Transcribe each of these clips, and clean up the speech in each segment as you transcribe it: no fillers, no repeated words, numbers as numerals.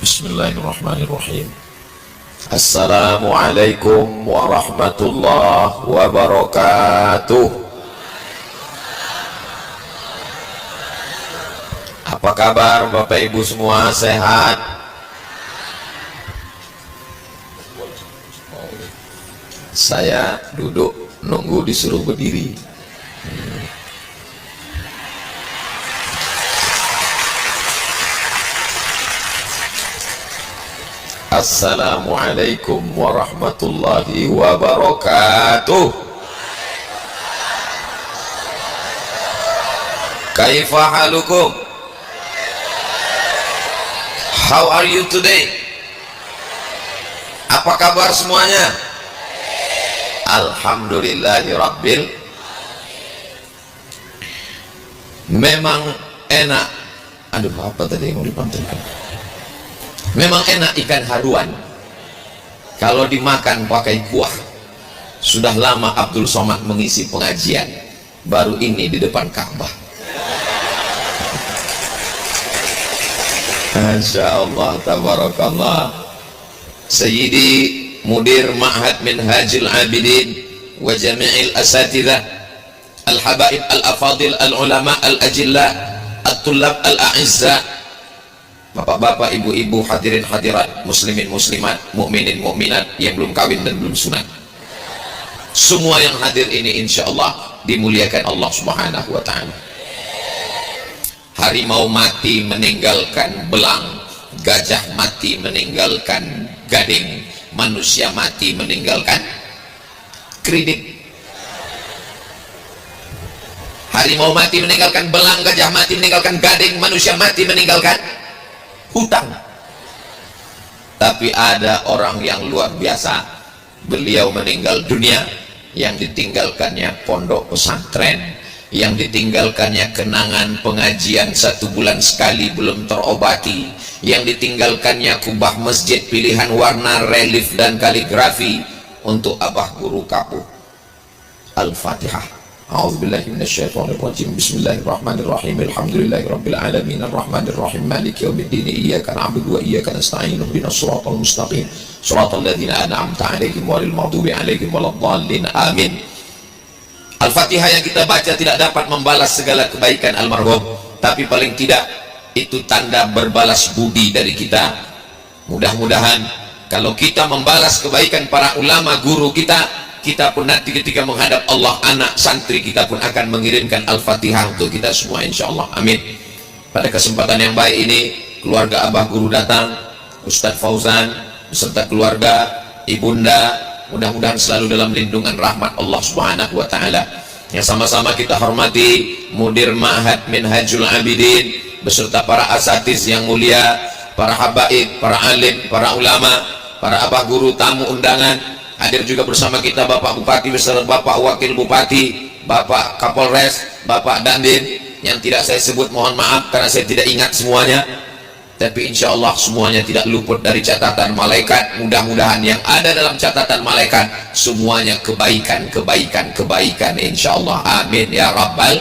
Bismillahirrahmanirrahim. Assalamualaikum warahmatullahi wabarakatuh. Apa kabar Bapak Ibu semua, sehat? Saya duduk nunggu disuruh berdiri. Assalamualaikum warahmatullahi wabarakatuh. Kaifa halukum? How are you today? Apa kabar semuanya? Alhamdulillahi rabbil. Memang enak. Aduh, apa tadi yang mau dipantunkan? Memang enak ikan haruan kalau dimakan pakai kuah. Sudah lama Abdul Somad mengisi pengajian, baru ini di depan Ka'bah. Masya Allah, tabarakallah. Sayyidi Mudir Ma'had Minhajul Abidin wa Jami'il Asatidah Al-Habaib Al-Afadil Al-Ulama Al-Ajillah At-Tullab Al-A'izza, bapak-bapak, ibu-ibu, hadirin hadirat, muslimin muslimat, mukminin mukminat yang belum kawin dan belum sunat, semua yang hadir ini insya Allah dimuliakan Allah subhanahu wa ta'ala. Harimau mati meninggalkan belang, gajah mati meninggalkan gading, manusia mati meninggalkan kredit. Harimau mati meninggalkan belang, gajah mati meninggalkan gading, manusia mati meninggalkan hutang. Tapi ada orang yang luar biasa, beliau meninggal dunia, yang ditinggalkannya pondok pesantren, yang ditinggalkannya kenangan pengajian 1 bulan sekali belum terobati, yang ditinggalkannya kubah masjid pilihan warna, relief dan kaligrafi untuk abah guru kapuh. Al-Fatihah. A'udzubillahi minasyaitonirrajim. Bismillahirrahmanirrahim. Alhamdulillahirabbil alamin arrahmanir rahim maliki yaumiddin iyyaka na'budu wa iyyaka nasta'in ihdinas siratal mustaqim siratal ladzina an'amta 'alaihim ghairil maghdubi 'alaihim waladdallin. Amin. Al-Fatihah yang kita baca tidak dapat membalas segala kebaikan almarhum, tapi paling tidak itu tanda berbalas budi dari kita. Mudah-mudahan kalau kita membalas kebaikan para ulama guru kita, kita pun nanti ketika menghadap Allah, anak santri kita pun akan mengirimkan Al-Fatihah untuk kita semua insyaallah. Amin. Pada kesempatan yang baik ini, keluarga abah guru datang, Ustadz Fauzan beserta keluarga, ibunda, mudah-mudahan selalu dalam lindungan rahmat Allah subhanahu wa ta'ala. Yang sama-sama kita hormati Mudir Ma'had Minhajul Abidin beserta para asatiz yang mulia, para habaib, para alim, para ulama, para abah guru, tamu undangan. Hadir juga bersama kita Bapak Bupati beserta Bapak Wakil Bupati, Bapak Kapolres, Bapak Dandim, yang tidak saya sebut mohon maaf karena saya tidak ingat semuanya, tapi insya Allah semuanya tidak luput dari catatan malaikat. Mudah-mudahan yang ada dalam catatan malaikat semuanya kebaikan, kebaikan, kebaikan insya Allah. Amin ya Rabbal.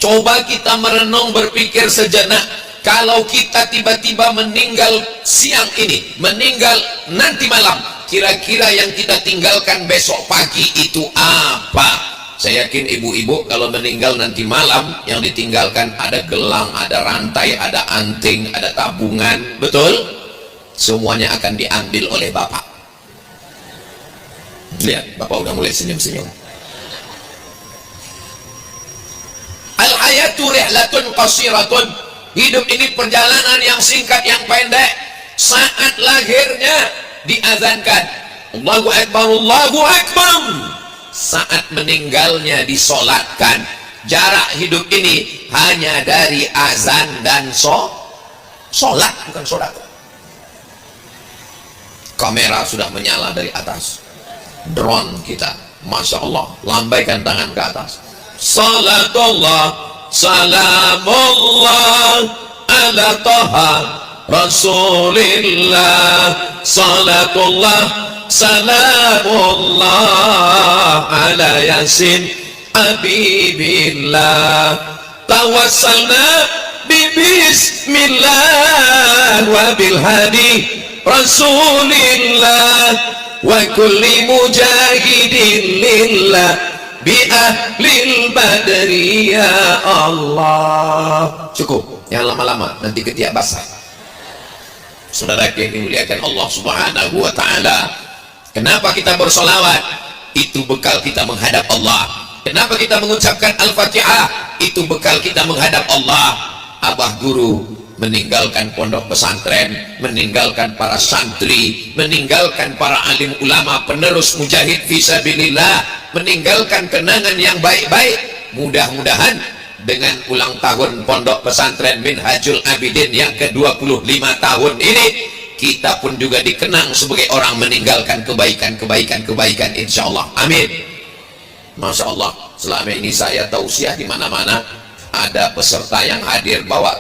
Coba kita merenung, berpikir sejenak, kalau kita tiba-tiba meninggal siang ini, meninggal nanti malam, kira-kira yang kita tinggalkan besok pagi itu apa? Saya yakin ibu-ibu kalau meninggal nanti malam, yang ditinggalkan ada gelang, ada rantai, ada anting, ada tabungan, betul? Semuanya akan diambil oleh bapak. Lihat, bapak udah mulai senyum-senyum. Al-hayatu rihlatun qasiratun. Hidup ini perjalanan yang singkat, yang pendek. Saat lahirnya diazankan Allahu Akbar, Allahu Akbar. Saat meninggalnya disolatkan. Jarak hidup ini hanya dari azan dan solat, bukan solat. Kamera sudah menyala dari atas, drone kita, Masya Allah, lambaikan tangan ke atas. Salatullah, salamullah ala Taha Rasulillah, salatullah, salamullah ala Yasin Habibillah, tawassalna bismillah wa bil hadi rasulillah wa kulli mujahidin lillah bi ahlil badri ya Allah. Cukup, jangan lama-lama, nanti ketiak basah. Saudara yang dimuliakan Allah Subhanahu wa ta'ala, kenapa kita bersolawat? Itu bekal kita menghadap Allah. Kenapa kita mengucapkan Al-Fatihah? Itu bekal kita menghadap Allah. Abah guru meninggalkan pondok pesantren, meninggalkan para santri, meninggalkan para alim ulama penerus mujahid fisabilillah, meninggalkan kenangan yang baik-baik. Mudah-mudahan dengan ulang tahun pondok pesantren Minhajul Abidin yang ke-25 tahun ini, kita pun juga dikenang sebagai orang meninggalkan kebaikan insyaallah. Amin. Masya Allah, selama ini saya tausiah di mana-mana ada peserta yang hadir bawa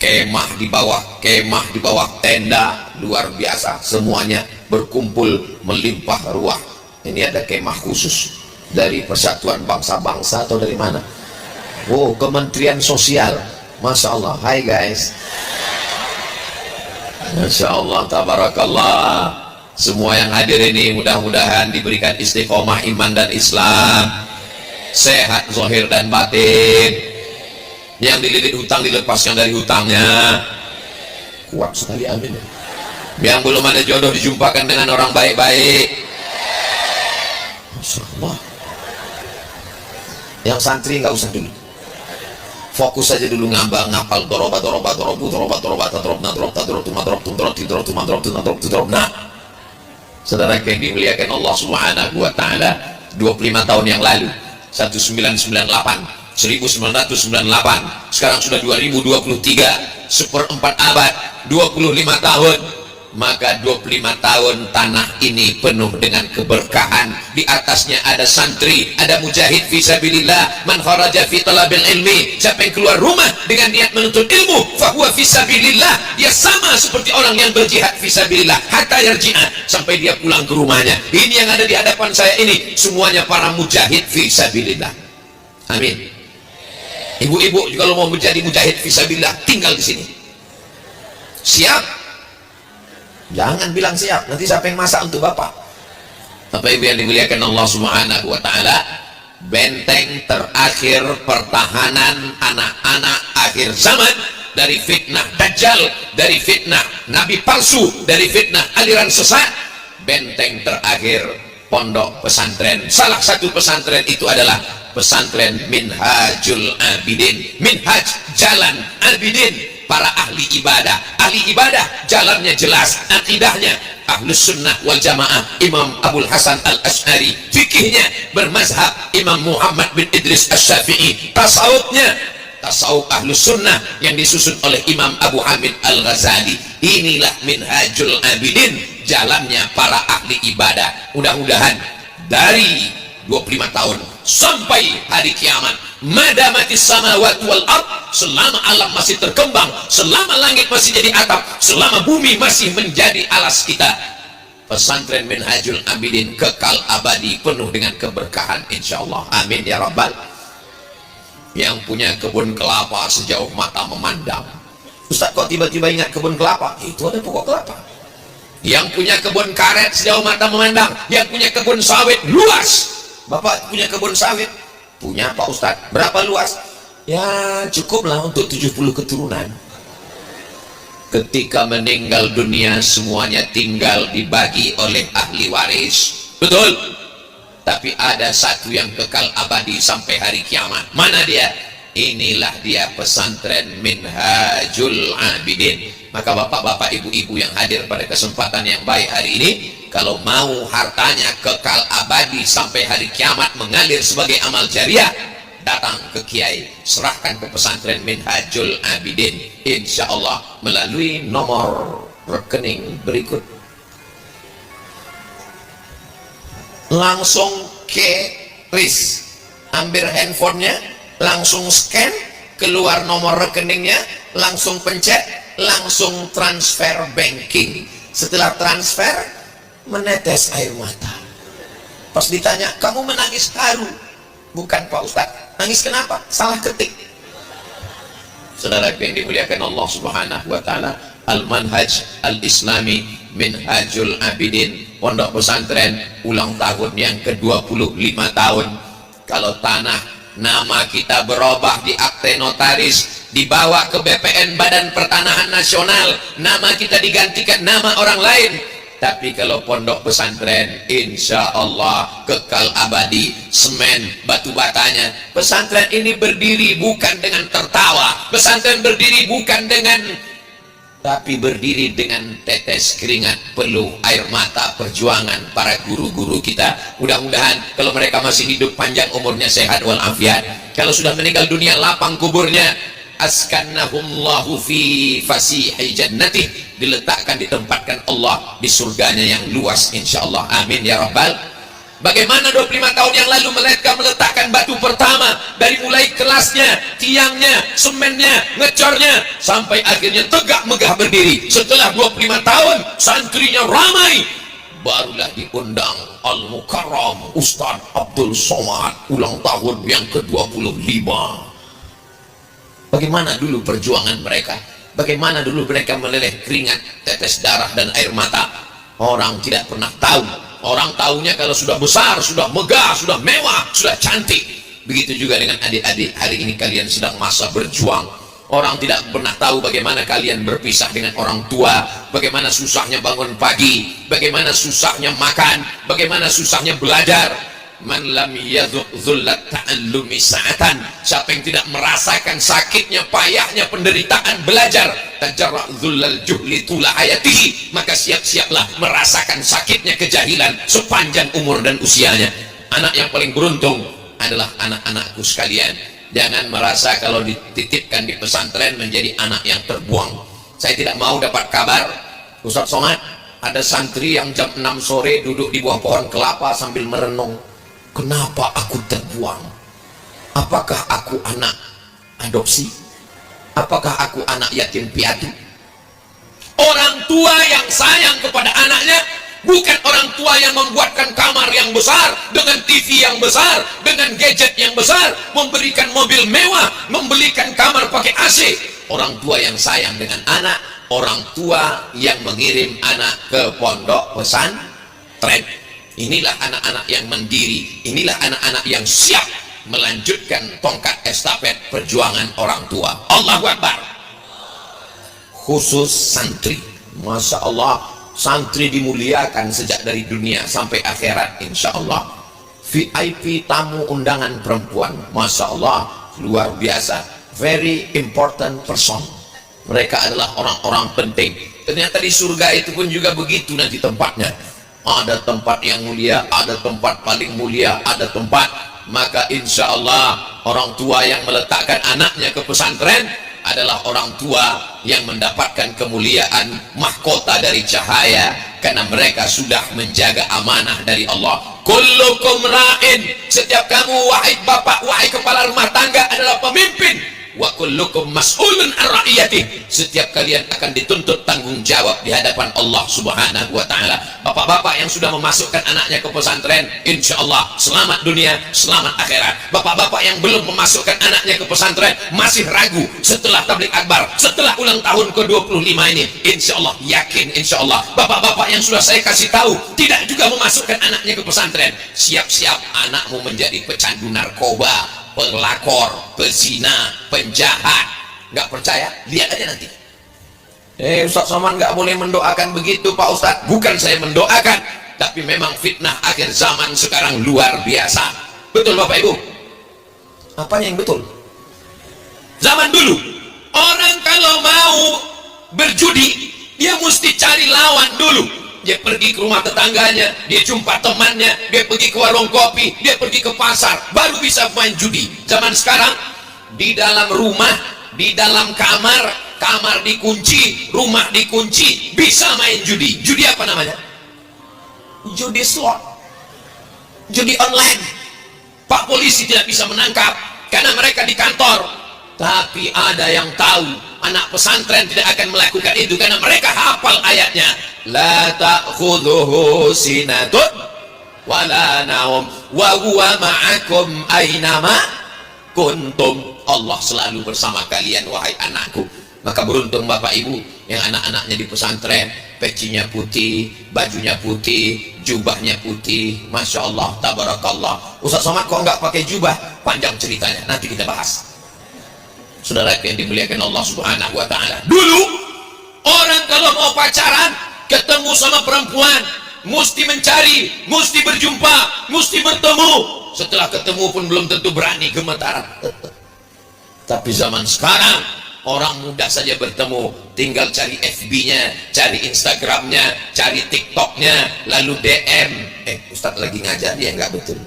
kemah di bawah tenda luar biasa, semuanya berkumpul melimpah ruah. Ini ada kemah khusus dari Persatuan Bangsa-Bangsa atau dari mana? Oh, Kementerian Sosial. Masya Allah. Hai guys. Masya Allah, tabarakallah. Semua yang hadir ini mudah-mudahan diberikan istiqomah iman dan Islam, sehat zahir dan batin. Yang dililit hutang dilepaskan dari hutangnya. Kuat sekali, amin. Yang belum ada jodoh dijumpakan dengan orang baik-baik. Masya Allah. Yang santri nggak usah dulu, fokus saja dulu ngapal doroba. Saudara yang dimuliakan Allah Subhanahu wa ta'ala, 25 tahun yang lalu, 1998, sekarang sudah 2023, seperempat abad, 25 tahun. Maka 25 tahun tanah ini penuh dengan keberkahan. Di atasnya ada santri, ada mujahid fisabilillah. Man kharaja fi talabil ilmi, siapa yang keluar rumah dengan niat menuntut ilmu, fahuwa fisabilillah, dia sama seperti orang yang berjihad fisabilillah hatta yarji'a, sampai dia pulang ke rumahnya. Ini yang ada di hadapan saya ini semuanya para mujahid fisabilillah. Amin. Ibu-ibu kalau mau menjadi mujahid fisabilillah, tinggal di sini. Siap? Jangan bilang siap, nanti siapa yang masak untuk bapak? Bapak ibu yang dimuliakan Allah Subhanahu wa ta'ala, benteng terakhir pertahanan anak-anak akhir zaman dari fitnah Dajjal, dari fitnah Nabi palsu, dari fitnah aliran sesat, benteng terakhir pondok pesantren. Salah satu pesantren itu adalah pesantren Minhajul Abidin. Minhaj, jalan, Abidin, para ahli ibadah jalannya jelas, akidahnya Ahlus Sunnah wal Jamaah, Imam Abul Hasan Al-Asy'ari, fikihnya bermazhab Imam Muhammad bin Idris Asy-Syafi'i, tasawufnya tasawuf Ahlus Sunnah yang disusun oleh Imam Abu Hamid Al-Ghazali. Inilah Minhajul Abidin, jalannya para ahli ibadah. Mudah-mudahan dari 25 tahun sampai hari kiamat, madamatis samawati wal ard, selama alam masih terkembang, selama langit masih jadi atap, selama bumi masih menjadi alas kita, pesantren Minhajul Abidin kekal abadi penuh dengan keberkahan insyaallah. Amin ya rabbal. Yang punya kebun kelapa sejauh mata memandang, Ustaz kok tiba-tiba ingat kebun kelapa? Itu ada pokok kelapa. Yang punya kebun karet sejauh mata memandang, yang punya kebun sawit luas. Bapak punya kebun sawit? Punya Pak Ustadz. Berapa luas? Ya cukuplah untuk 70 keturunan. Ketika meninggal dunia semuanya tinggal dibagi oleh ahli waris. Betul? Tapi ada satu yang kekal abadi sampai hari kiamat. Mana dia? Inilah dia pesantren Minhajul Abidin. Maka bapak-bapak, ibu-ibu yang hadir pada kesempatan yang baik hari ini, kalau mau hartanya kekal abadi sampai hari kiamat mengalir sebagai amal jariah, datang ke kiai, serahkan ke pesantren Minhajul Abidin, insya Allah melalui nomor rekening berikut. Langsung ke RIS, ambil handphonenya, langsung scan, keluar nomor rekeningnya, langsung pencet, langsung transfer banking. Setelah transfer, menetes air mata. Pas ditanya, kamu menangis haru? Bukan Pak Ustadz. Nangis kenapa? Salah ketik. Saudara yang dimuliakan Allah Subhanahu wa taala, Al-Manhaj Al-Islami Minhajul Abidin, pondok pesantren ulang tahun yang ke-25 tahun. Kalau tanah nama kita berubah di akte notaris, dibawa ke BPN Badan Pertanahan Nasional, nama kita digantikan nama orang lain. Tapi kalau pondok pesantren, insya Allah kekal abadi, semen batu batanya. Pesantren ini berdiri bukan dengan tertawa, pesantren berdiri bukan dengan, tapi berdiri dengan tetes keringat, peluh, air mata, perjuangan para guru-guru kita. Mudah-mudahan kalau mereka masih hidup panjang umurnya, sehat walafiat. Kalau sudah meninggal dunia, lapang kuburnya. Askannahumullahu fi fasihi jannatih, diletakkan, ditempatkan Allah di surganya yang luas insyaallah, amin ya rabbal. Bagaimana 25 tahun yang lalu mereka meletakkan batu pertama, dari mulai kelasnya, tiangnya, semennya, ngecornya, sampai akhirnya tegak megah berdiri. Setelah 25 tahun santrinya ramai, barulah diundang Al-Mukarram Ustaz Abdul Somad ulang tahun yang ke-25. Bagaimana dulu perjuangan mereka, bagaimana dulu mereka meleleh keringat, tetes darah dan air mata. Orang tidak pernah tahu. Orang tahunya kalau sudah besar, sudah megah, sudah mewah, sudah cantik. Begitu juga dengan adik-adik, hari ini kalian sedang masa berjuang. Orang tidak pernah tahu bagaimana kalian berpisah dengan orang tua, bagaimana susahnya bangun pagi, bagaimana susahnya makan, bagaimana susahnya belajar. Man lam yadhuq dhullat ta'allumi sa'atan, siapa yang tidak merasakan sakitnya, payahnya, penderitaan belajar, tajarra dhullal juhli tula hayatihi, maka siap-siaplah merasakan sakitnya kejahilan sepanjang umur dan usianya. Anak yang paling beruntung adalah anak-anakku sekalian. Jangan merasa kalau dititipkan di pesantren menjadi anak yang terbuang. Saya tidak mau dapat kabar, Ustaz Somad, ada santri yang jam 6 sore duduk di bawah pohon kelapa sambil merenung, kenapa aku terbuang? Apakah aku anak adopsi? Apakah aku anak yatim piatu? Orang tua yang sayang kepada anaknya bukan orang tua yang membuatkan kamar yang besar, dengan TV yang besar, dengan gadget yang besar, memberikan mobil mewah, membelikan kamar pakai AC. Orang tua yang sayang dengan anak, orang tua yang mengirim anak ke pondok pesantren. Inilah anak-anak yang mandiri, inilah anak-anak yang siap melanjutkan tongkat estafet perjuangan orang tua. Allahu Akbar. Khusus santri, Masya Allah, santri dimuliakan sejak dari dunia sampai akhirat insya Allah. VIP tamu undangan perempuan, Masya Allah, luar biasa, very important person. Mereka adalah orang-orang penting. Ternyata di surga itu pun juga begitu nanti tempatnya. Ada tempat yang mulia, ada tempat paling mulia, ada tempat. Maka insya Allah orang tua yang meletakkan anaknya ke pesantren adalah orang tua yang mendapatkan kemuliaan mahkota dari cahaya, karena mereka sudah menjaga amanah dari Allah. Kullukum ra'in, setiap kamu wahai bapak, wahai kepala rumah tangga adalah pemimpin. Wa kullukum mas'ulun an ra'iyatih, setiap kalian akan dituntut tanggung jawab di hadapan Allah Subhanahu wa taala. Bapak-bapak yang sudah memasukkan anaknya ke pesantren, insya Allah selamat dunia, selamat akhirat. Bapak-bapak yang belum memasukkan anaknya ke pesantren, masih ragu, setelah tabligh akbar, setelah ulang tahun ke-25 ini, insya Allah yakin, insya Allah bapak-bapak yang sudah saya kasih tahu tidak juga memasukkan anaknya ke pesantren, siap-siap anakmu menjadi pecandu narkoba, pelakor, pezina, penjahat. Nggak percaya? Lihat aja nanti. Ustaz Somad nggak boleh mendoakan begitu Pak Ustaz. Bukan saya mendoakan, tapi memang fitnah akhir zaman sekarang luar biasa. Betul Bapak Ibu? Apanya yang betul? Zaman dulu orang kalau mau berjudi, dia mesti cari lawan dulu. Dia pergi ke rumah tetangganya, dia jumpa temannya, dia pergi ke warung kopi, dia pergi ke pasar, baru bisa main judi. Zaman sekarang di dalam rumah, di dalam kamar, kamar dikunci, rumah dikunci, bisa main judi. Judi apa namanya? Judi slot, judi online. Pak polisi tidak bisa menangkap karena mereka di kantor. Tapi ada yang tahu, anak pesantren tidak akan melakukan itu karena mereka hafal ayatnya. La ta'khudhuhu sinatun wala naum wa huwa ma'akum aynama kuntum, Allah selalu bersama kalian wahai anakku. Maka beruntung bapak ibu yang anak-anaknya di pesantren, pecinya putih, bajunya putih, jubahnya putih, masya Allah, tabarakallah. Ustaz Somad kok nggak pakai jubah? Panjang ceritanya, nanti kita bahas. Saudara yang dimuliakan Allah Subhanahu wa Ta'ala, dulu orang kalau mau pacaran ketemu sama perempuan mesti mencari, mesti berjumpa, mesti bertemu. Setelah ketemu pun belum tentu berani gemetaran. Tapi zaman sekarang orang mudah saja bertemu, tinggal cari FB-nya, cari Instagram-nya, cari TikTok-nya, lalu DM. Ustadz lagi ngajar, ya nggak betul.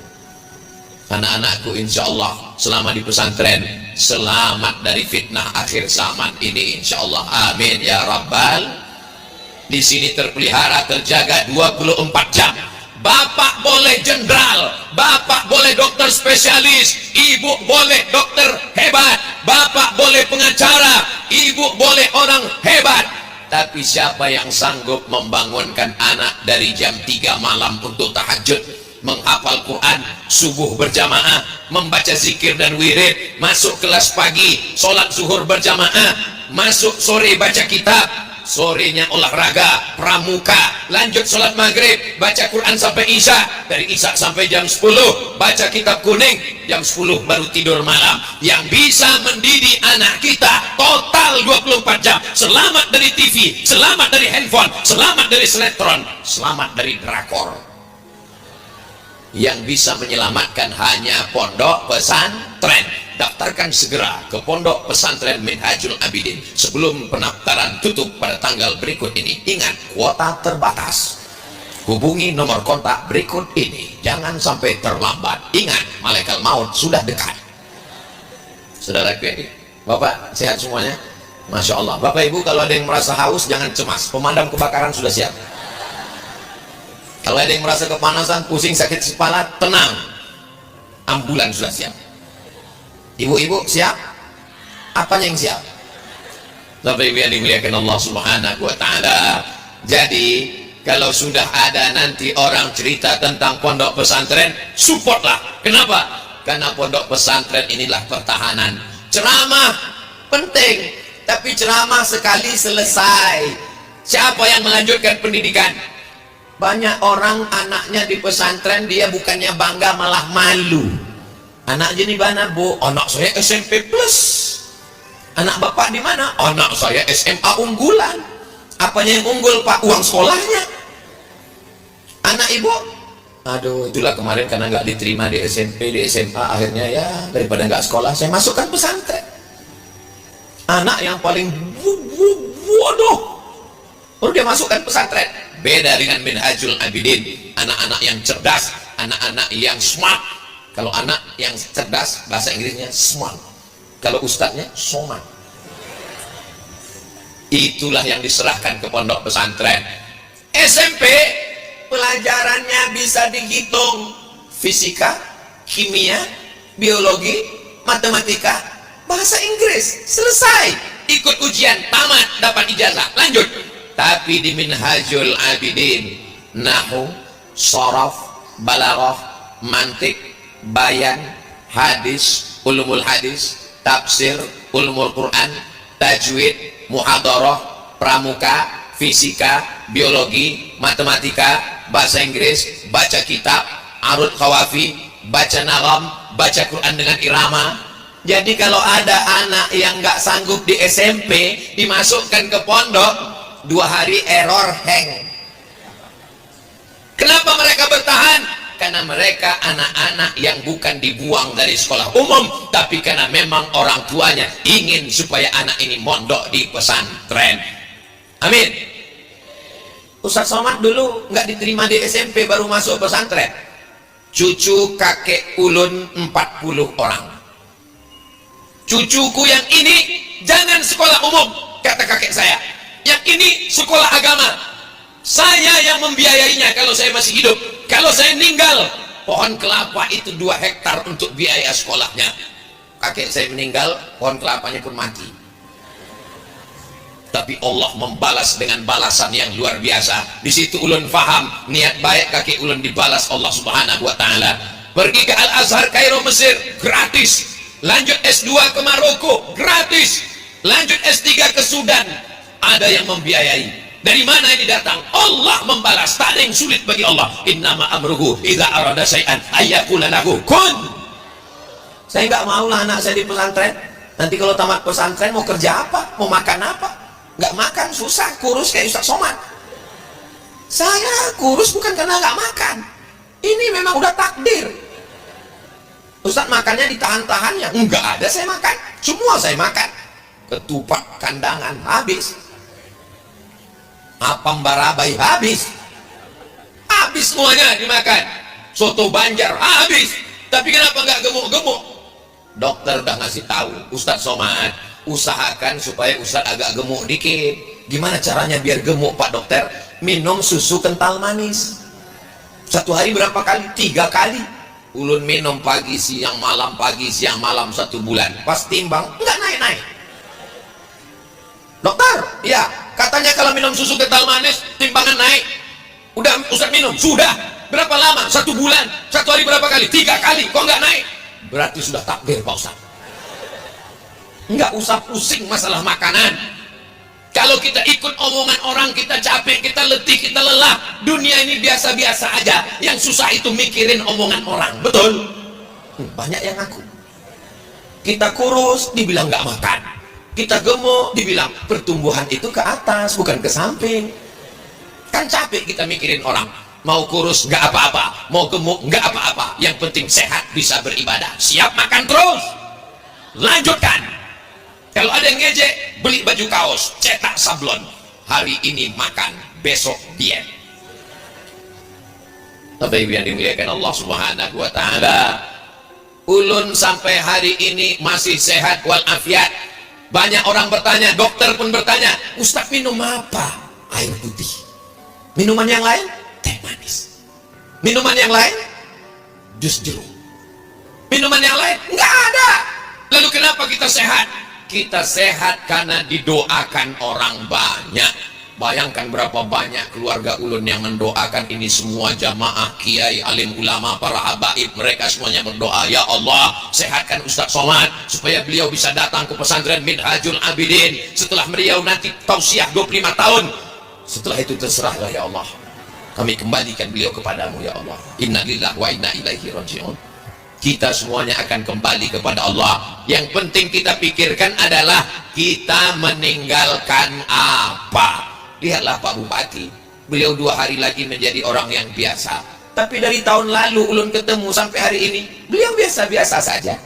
Anak-anakku insya Allah selama di pesantren selamat dari fitnah akhir zaman ini insya Allah, amin ya rabbal. Di sini terpelihara, terjaga 24 jam. Bapak boleh jenderal, bapak boleh dokter spesialis, ibu boleh dokter hebat, bapak boleh pengacara, ibu boleh orang hebat. Tapi siapa yang sanggup membangunkan anak dari jam 3 malam untuk tahajud, menghafal Quran, subuh berjamaah, membaca zikir dan wirid, masuk kelas pagi, sholat zuhur berjamaah, masuk sore baca kitab, sorenya olahraga, pramuka, lanjut sholat maghrib, baca Quran sampai isya, dari isya sampai jam 10, baca kitab kuning, jam 10 baru tidur malam. Yang bisa mendidik anak kita total 24 jam, selamat dari TV, selamat dari handphone, selamat dari sinetron, selamat dari drakor. Yang bisa menyelamatkan hanya pondok pesantren. Daftarkan segera ke pondok pesantren Minhajul Abidin sebelum pendaftaran tutup pada tanggal berikut ini. Ingat, kuota terbatas. Hubungi nomor kontak berikut ini, jangan sampai terlambat. Ingat, malaikat maut sudah dekat. Saudara bapak sehat semuanya, masya Allah. Bapak ibu kalau ada yang merasa haus jangan cemas, pemadam kebakaran sudah siap. Kalau ada yang merasa kepanasan, pusing, sakit kepala, tenang, ambulan sudah siap. Ibu-ibu siap? Apanya yang siap? Bapak ibu yang dimuliakan Allah Subhanahu wa Ta'ala. Jadi kalau sudah ada nanti orang cerita tentang pondok pesantren, supportlah. Kenapa? Karena pondok pesantren inilah pertahanan. Ceramah penting, tapi ceramah sekali selesai. Siapa yang melanjutkan pendidikan? Banyak orang anaknya di pesantren, dia bukannya bangga malah malu. Anaknya di mana bu? Anak saya SMP plus. Anak bapak di mana? Anak saya SMA unggulan. Apanya yang unggul pak? Uang sekolahnya. Anak ibu? Aduh, itulah kemarin karena nggak diterima di SMP, di SMA, akhirnya ya daripada nggak sekolah saya masukkan pesantren. Anak yang paling bodoh baru dia masukkan pesantren. Beda dengan Minhajul Abidin, anak-anak yang cerdas, anak-anak yang smart. Kalau anak yang cerdas, bahasa Inggrisnya smart. Kalau ustadznya smart. Itulah yang diserahkan ke pondok pesantren. SMP pelajarannya bisa dihitung, fisika, kimia, biologi, matematika, bahasa Inggris, selesai. Ikut ujian, tamat, dapat ijazah, lanjut. Tapi di Minhajul Abidin, nahu, sharaf, balaghah, mantik, bayan, hadis, ulumul hadis, tafsir, ulumul Quran, tajwid, muhadarah, pramuka, fisika, biologi, matematika, bahasa Inggris, baca kitab, arud khawafi, baca nagham, baca Quran dengan irama. Jadi kalau ada anak yang nggak sanggup di SMP dimasukkan ke pondok, 2 hari error hang. Kenapa mereka bertahan? Karena mereka anak-anak yang bukan dibuang dari sekolah umum, tapi karena memang orang tuanya ingin supaya anak ini mondok di pesantren. Amin. Ustaz Somad dulu nggak diterima di SMP, baru masuk pesantren. Cucu kakek ulun 40 orang. Cucuku yang ini jangan sekolah umum, kata kakek saya. Yang ini sekolah agama. Saya yang membiayainya kalau saya masih hidup. Kalau saya meninggal, pohon kelapa itu 2 hektar untuk biaya sekolahnya. Kakek saya meninggal, pohon kelapanya pun mati. Tapi Allah membalas dengan balasan yang luar biasa. Di situ ulun faham niat baik kakek ulun dibalas Allah Subhanahu wa Ta'ala. Pergi ke Al Azhar Kairo Mesir gratis. lanjut S2 ke Maroko gratis, lanjut S3 ke Sudan, ada yang membiayai. Dari mana ini datang? Allah membalas. Tak ada yang sulit bagi Allah. Innama amruhu idza arada syai'an ayyaqula lahu kun. Saya nggak mau lah anak saya di pesantren. Nanti kalau tamat pesantren mau kerja apa? Mau makan apa? Nggak makan, susah, kurus kayak Ustaz Somad. Saya kurus bukan karena nggak makan. Ini memang udah takdir. Ustaz makannya ditahan-tahan, ya enggak ada saya makan. Semua saya makan. Ketupat kandangan habis. Apam barabai habis semuanya dimakan. Soto Banjar habis. Tapi kenapa nggak gemuk-gemuk? Dokter udah ngasih tahu, Ustadz Somad, usahakan supaya Ustadz agak gemuk dikit. Gimana caranya biar gemuk Pak Dokter? Minum susu kental manis. Satu hari berapa kali? 3 kali. Ulun minum pagi siang malam, pagi siang malam 1 bulan. Pas timbang nggak naik-naik. Dokter, ya katanya kalau minum susu kental manis timbangan naik. Udah Ustaz minum, sudah berapa lama? 1 bulan. 1 hari berapa kali? 3 kali, kok nggak naik? Berarti sudah takdir Pak Ustaz. Nggak usah pusing masalah makanan. Kalau kita ikut omongan orang, kita capek, kita letih, kita lelah. Dunia ini biasa-biasa aja. Yang susah itu mikirin omongan orang. Betul? Banyak yang ngaku. Kita kurus dibilang nggak makan, kita gemuk dibilang pertumbuhan itu ke atas bukan ke samping. Kan capek kita mikirin orang. Mau kurus nggak apa-apa, mau gemuk nggak apa-apa, yang penting sehat bisa beribadah. Siap makan terus, lanjutkan. Kalau ada yang ngejek, beli baju kaos, cetak sablon, hari ini makan, besok diet. Tapi yang dimuliakan Allah Subhanahu wa ta'ala, ulun sampai hari ini masih sehat walafiat. Banyak orang bertanya, dokter pun bertanya, Ustaz minum apa? Air putih. Minuman yang lain? Teh manis. Minuman yang lain? Jus jeruk. Minuman yang lain? Nggak ada. Lalu kenapa kita sehat? Kita sehat karena didoakan orang banyak. Bayangkan berapa banyak keluarga ulun yang mendoakan ini semua, jamaah, kiai, alim ulama, para habaib, mereka semuanya berdoa, ya Allah sehatkan Ustaz Somad supaya beliau bisa datang ke pesantren Minhajul Abidin setelah beliau nanti tausiah 25 tahun. Setelah itu terserahlah ya Allah, kami kembalikan beliau kepadamu ya Allah. Innalillahi wa inna ilaihi raji'un. Kita semuanya akan kembali kepada Allah. Yang penting kita pikirkan adalah kita meninggalkan apa. Lihatlah Pak Bupati, beliau 2 hari lagi menjadi orang yang biasa. Tapi dari tahun lalu ulun ketemu sampai hari ini, beliau biasa-biasa saja.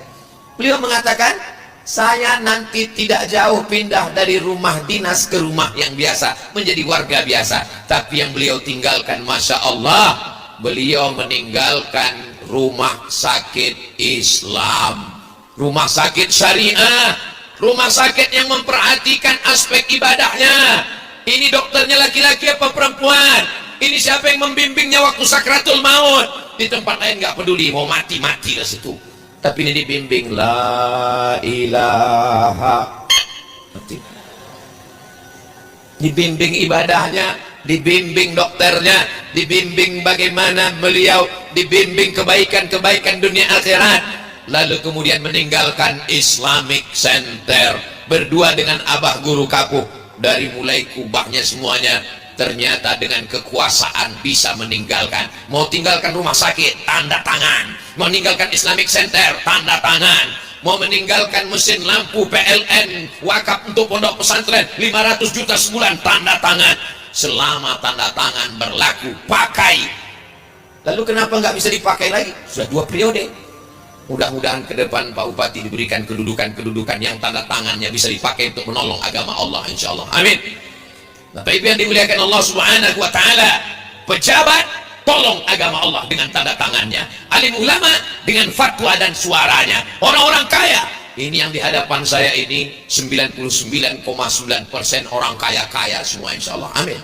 Beliau mengatakan, saya nanti tidak jauh pindah dari rumah dinas ke rumah yang biasa, menjadi warga biasa. Tapi yang beliau tinggalkan, Masya Allah, beliau meninggalkan rumah sakit Islam, rumah sakit syariah, rumah sakit yang memperhatikan aspek ibadahnya. Ini dokternya laki-laki apa perempuan? Ini siapa yang membimbingnya waktu sakratul maut? Di tempat lain nggak peduli, mau mati-mati di situ. Tapi ini dibimbing, la ilaha. Mati. Dibimbing ibadahnya, dibimbing dokternya, dibimbing bagaimana beliau, dibimbing kebaikan-kebaikan dunia akhirat. Lalu kemudian meninggalkan Islamic Center, berdua dengan abah guru kapuh. Dari mulai kubahnya semuanya, ternyata dengan kekuasaan bisa meninggalkan. Mau tinggalkan rumah sakit, tanda tangan. Mau meninggalkan Islamic Center, tanda tangan. Mau meninggalkan mesin lampu PLN wakaf untuk pondok pesantren 500 juta sebulan, tanda tangan. Selama tanda tangan berlaku, pakai. Lalu kenapa nggak bisa dipakai lagi? Sudah 2 periode. Mudah-mudahan ke depan Pak Bupati diberikan kedudukan-kedudukan yang tanda tangannya bisa dipakai untuk menolong agama Allah, insya Allah. Amin. Bapak Ibu yang dimuliakan Allah Subhanahu wa ta'ala, pejabat tolong agama Allah dengan tanda tangannya, alim ulama dengan fatwa dan suaranya, orang-orang kaya. Ini yang di hadapan saya ini 99,9% orang kaya-kaya semua, insya Allah. Amin.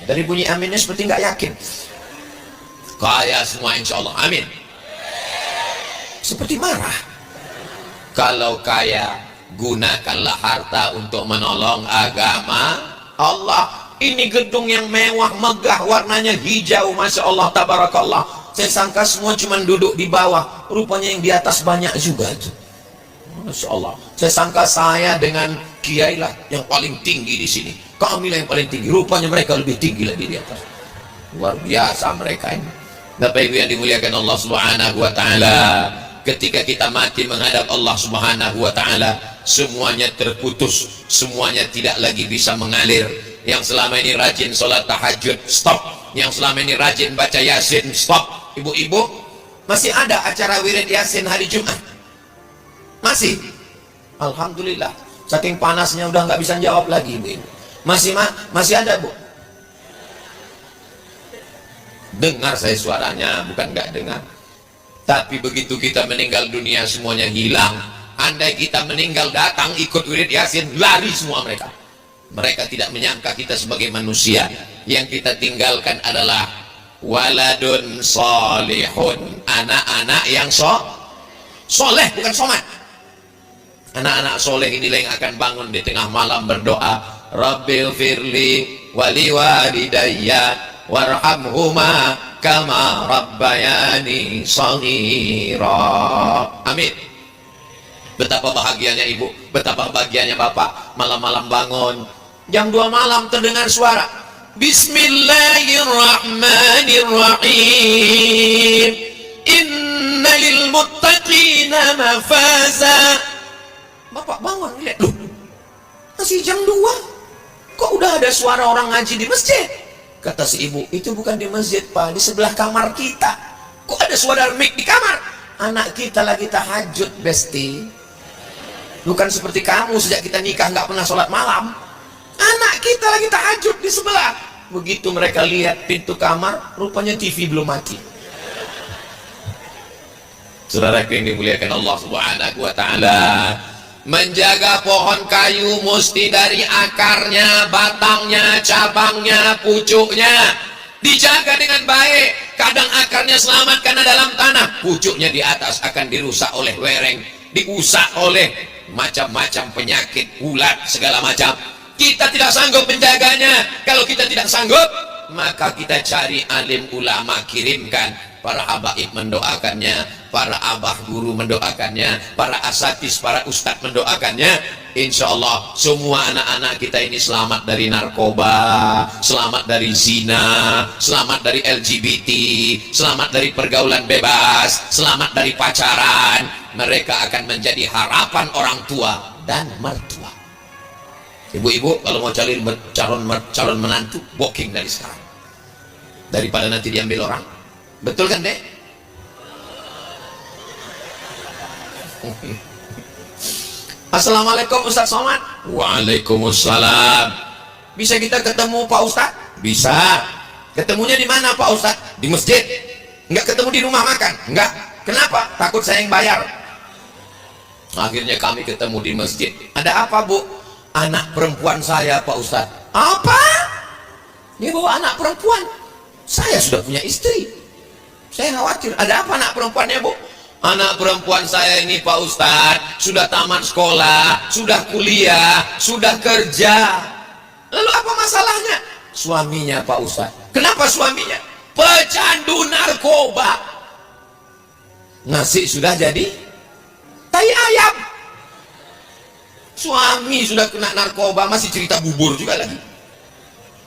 Dari bunyi aminnya seperti nggak yakin. Kaya semua, insya Allah. Amin. Seperti marah. Kalau kaya, gunakanlah harta untuk menolong agama Allah. Ini gedung yang mewah, megah, warnanya hijau, Masya Allah, tabarakallah. Saya sangka semua cuma duduk di bawah, rupanya yang di atas banyak juga tuh. Masya Allah. Saya sangka saya dengan kiai lah yang paling tinggi di sini. Kami lah yang paling tinggi. Rupanya mereka lebih tinggi lagi di atas. Luar biasa mereka ini. Bapak Ibu yang dimuliakan Allah Subhanahu wa taala, ketika kita mati menghadap Allah Subhanahu wa taala, semuanya terputus, semuanya tidak lagi bisa mengalir. Yang selama ini rajin sholat tahajud, stop. Yang selama ini rajin baca Yasin, stop. Ibu-ibu, masih ada acara wirid Yasin hari Jumat? Masih? Alhamdulillah. Saking panasnya udah nggak bisa jawab lagi, ibu. Masih ada, Bu? Dengar saya suaranya, bukan nggak dengar. Tapi begitu kita meninggal dunia, semuanya hilang. Andai kita meninggal datang ikut wirid Yasin, lari semua mereka. Mereka tidak menyangka kita sebagai manusia. Yang kita tinggalkan adalah waladun solihun, anak-anak yang soleh, bukan somat. Anak-anak soleh inilah yang akan bangun di tengah malam berdoa, Rabbil firli wali walidayya warhamhuma kama rabbayani shaghira. Amin. Betapa bahagianya ibu, betapa bahagianya bapak. Malam-malam bangun, jam 2 malam terdengar suara Bismillahirrahmanirrahim, inna lil muttaqina mafaza. Bapak bangun, lihat, loh, masih jam 2 kok udah ada suara orang ngaji di masjid. Kata si ibu, itu bukan di masjid Pak, di sebelah kamar kita. Kok ada suara mic di kamar? Anak kita lagi tahajud, Besti. Bukan seperti kamu sejak kita nikah nggak pernah sholat malam. Anak kita lagi tahajud di sebelah. Begitu mereka lihat pintu kamar, rupanya TV belum mati. Saudara yang dimuliakan Allah Subhanahu wa taala, menjaga pohon kayu mesti dari akarnya, batangnya, cabangnya, pucuknya dijaga dengan baik. Kadang akarnya selamat karena dalam tanah, pucuknya di atas akan dirusak oleh wereng, diusak oleh macam-macam penyakit, ulat, segala macam. Kita tidak sanggup menjaganya. Kalau kita tidak sanggup, maka kita cari alim ulama, kirimkan. Para habaib mendoakannya, para abah guru mendoakannya, para asatis, para ustadz mendoakannya. Insya Allah semua anak-anak kita ini selamat dari narkoba, selamat dari zina, selamat dari LGBT, selamat dari pergaulan bebas, selamat dari pacaran. Mereka akan menjadi harapan orang tua dan mertua. Ibu-ibu kalau mau calon menantu, booking dari sekarang, daripada nanti diambil orang. Betul kan, Dek? Assalamualaikum Ustaz Somad. Waalaikumsalam. Bisa kita ketemu Pak Ustaz? Bisa. Ketemunya di mana Pak Ustaz? Di masjid. Enggak ketemu di rumah makan? Enggak. Kenapa? Takut saya yang bayar. Akhirnya kami ketemu di masjid. Ada apa, Bu? Anak perempuan saya, Pak Ustaz. Apa? Dia bawa anak perempuan. Saya sudah punya istri. Saya khawatir, ada apa anak perempuannya, Bu? Anak perempuan saya ini, Pak Ustadz, sudah tamat sekolah, sudah kuliah, sudah kerja. Lalu apa masalahnya? Suaminya, Pak Ustadz. Kenapa suaminya? Pecandu narkoba. Nasi sudah jadi tai ayam. Suami sudah kena narkoba, masih cerita bubur juga lagi.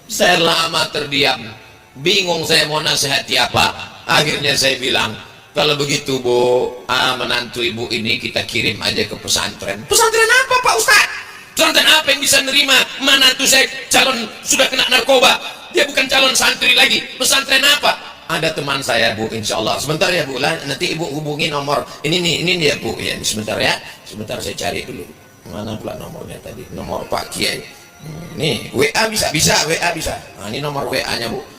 Saya lama terdiam, bingung saya mau nasihati apa. Akhirnya saya bilang, kalau begitu Bu, menantu ibu ini kita kirim aja ke pesantren. Pesantren apa Pak Ustadz? Pesantren apa yang bisa nerima menantu saya calon sudah kena narkoba? Dia bukan calon santri lagi. Pesantren apa? Ada teman saya Bu, insya Allah. Sebentar ya Bu, nanti ibu hubungi nomor ini nih, ini dia Bu. Ya, sebentar ya, sebentar saya cari dulu. Mana pula nomornya tadi? Nomor Pak Kiai. Nih, WA bisa, WA bisa. Nah, ini nomor WA-nya Bu.